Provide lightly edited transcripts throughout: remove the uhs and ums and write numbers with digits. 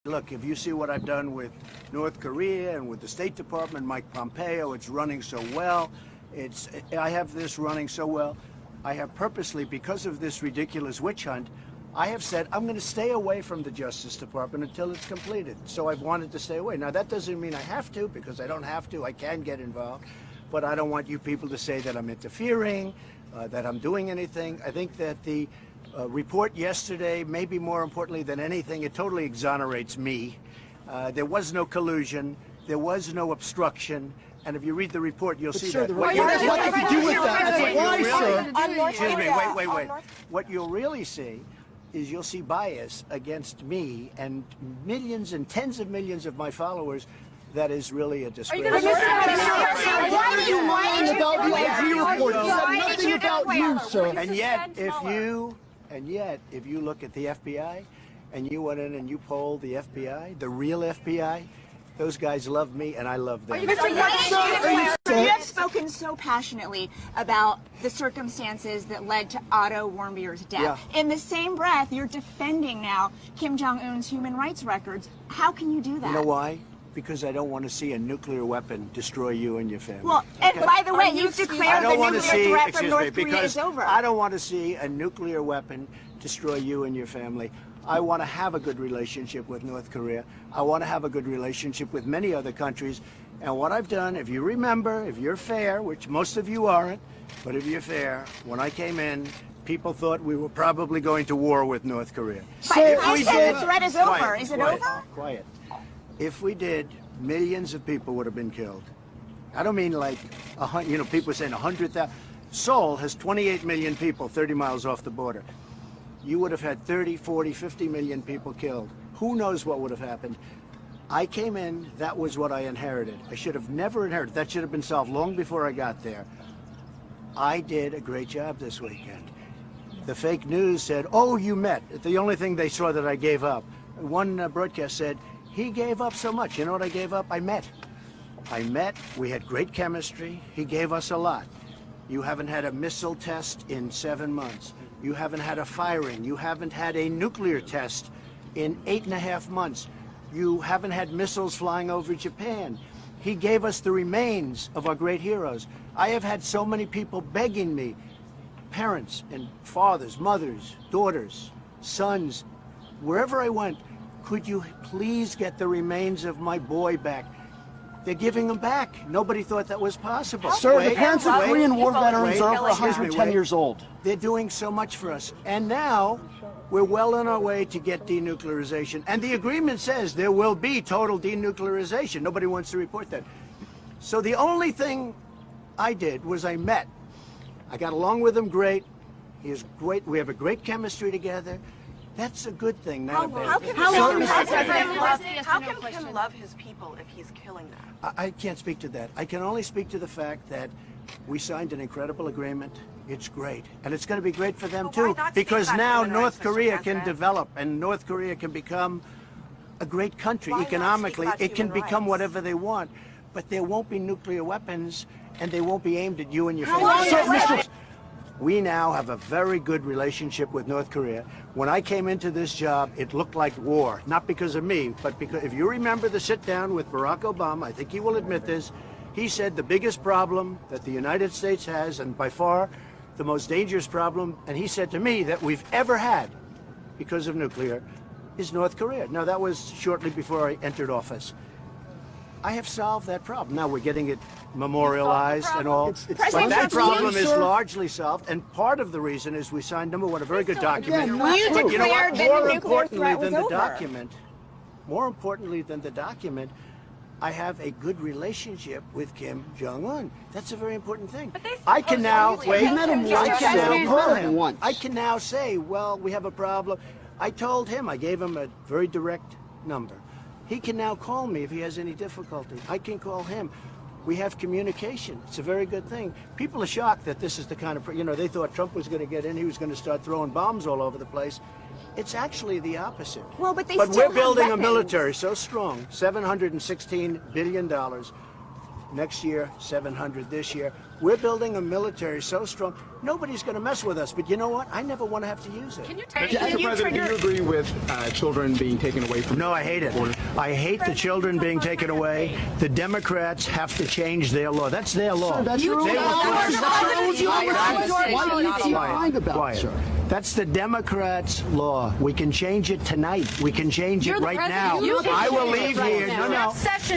Look, if you see what I've done with North Korea and with the State Department, Mike Pompeo, it's running so well. I have this running so well. I have purposely, because of this ridiculous witch hunt, I have said I'm going to stay away from the Justice Department until it's completed. So I've wanted to stay away. Now, that doesn't mean I have to, because I don't have to. I can get involved. But I don't want you people to say that I'm interfering, that I'm doing anything. I think that the report yesterday, maybe more importantly than anything, it totally exonerates me. There was no collusion. There was no obstruction. And if you read the report, you'll see that. What do you do with that? Why, sir? Excuse me, wait. What you'll really see is you'll see bias against me and millions and tens of millions of my followers. That is really a disgrace. Why are you lying about the OG report? You said nothing about you, sir. And yet, if you look at the FBI and you went in and you polled the FBI, the real FBI, those guys love me and I love them. You have spoken so passionately about the circumstances that led to Otto Warmbier's death. Yeah. In the same breath, you're defending now Kim Jong-un's human rights records. How can you do that? You know why? Because I don't want to see a nuclear weapon destroy you and your family. Well, and by the way, you've declared the nuclear threat from North Korea is over. I don't want to see a nuclear weapon destroy you and your family. I want to have a good relationship with North Korea. I want to have a good relationship with many other countries. And what I've done, if you remember, if you're fair, which most of you aren't, but if you're fair, when I came in, people thought we were probably going to war with North Korea. But if we did, the threat is over. Is it over? Quiet. If we did, millions of people would have been killed. I don't mean like, people saying 100,000. Seoul has 28 million people 30 miles off the border. You would have had 30, 40, 50 million people killed. Who knows what would have happened? I came in, that was what I inherited. I should have never inherited. That should have been solved long before I got there. I did a great job this weekend. The fake news said, oh, you met. The only thing they saw that I gave up. One broadcast said, he gave up so much. You know what I gave up? I met. We had great chemistry. He gave us a lot. You haven't had a missile test in 7 months. You haven't had a firing. You haven't had a nuclear test in 8.5 months. You haven't had missiles flying over Japan. He gave us the remains of our great heroes. I have had so many people begging me, parents and fathers, mothers, daughters, sons, wherever I went, could you please get the remains of my boy back? They're giving them back. Nobody thought that was possible. Sir, the parents of Korean War veterans are over 110 years old. They're doing so much for us. And now we're well on our way to get denuclearization. And the agreement says there will be total denuclearization. Nobody wants to report that. So the only thing I did was I met. I got along with him great. He is great. We have a great chemistry together. That's a good thing, not a bad thing. How can Kim love his people if he's killing them? I can't speak to that. I can only speak to the fact that we signed an incredible agreement. It's great. And it's going to be great for them, too, because now North Korea can develop and North Korea can become a great country economically. It can become whatever they want, but there won't be nuclear weapons and they won't be aimed at you and your family. We now have a very good relationship with North Korea. When I came into this job, it looked like war, not because of me, but because if you remember the sit down with Barack Obama, I think he will admit this, he said the biggest problem that the United States has, and by far the most dangerous problem, and he said to me that we've ever had because of nuclear, is North Korea. Now that was shortly before I entered office. I have solved that problem. Now we're getting it memorialized and all. But that problem is largely solved, and part of the reason is we signed, number one, a very good document. But you know what? More importantly than the document, I have a good relationship with Kim Jong-un. That's a very important thing. I can now I can now say, well, we have a problem. I told him, I gave him a very direct number. He can now call me if he has any difficulty. I can call him. We have communication. It's a very good thing. People are shocked that this is the kind of, they thought Trump was going to get in, he was going to start throwing bombs all over the place. It's actually the opposite. Well, but we're building a military so strong, $716 billion. next year, 700 this year. We're building a military so strong, nobody's going to mess with us. But you know what? I never want to have to use it. Mr. President, do you agree with children being taken away from? No, I hate it. I hate the children being taken away. The Democrats have to change their law. That's their law. That's your They law. will Why do you keep lying about it, sir? That's the Democrats' law. We can change it tonight. We can change it right now. I will leave here. No.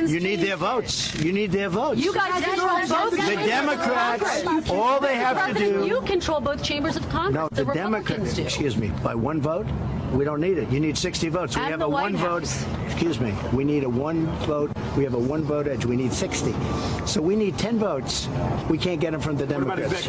You need their votes. You need their votes. You guys control both. The Democrats, all they have to do. You control both chambers of Congress. No, the Democrats. Excuse me. By one vote, we don't need it. You need 60 votes. We have a one vote. Excuse me. We need a one vote. We have a one vote edge. We need 60. So we need 10 votes. We can't get them from the Democrats.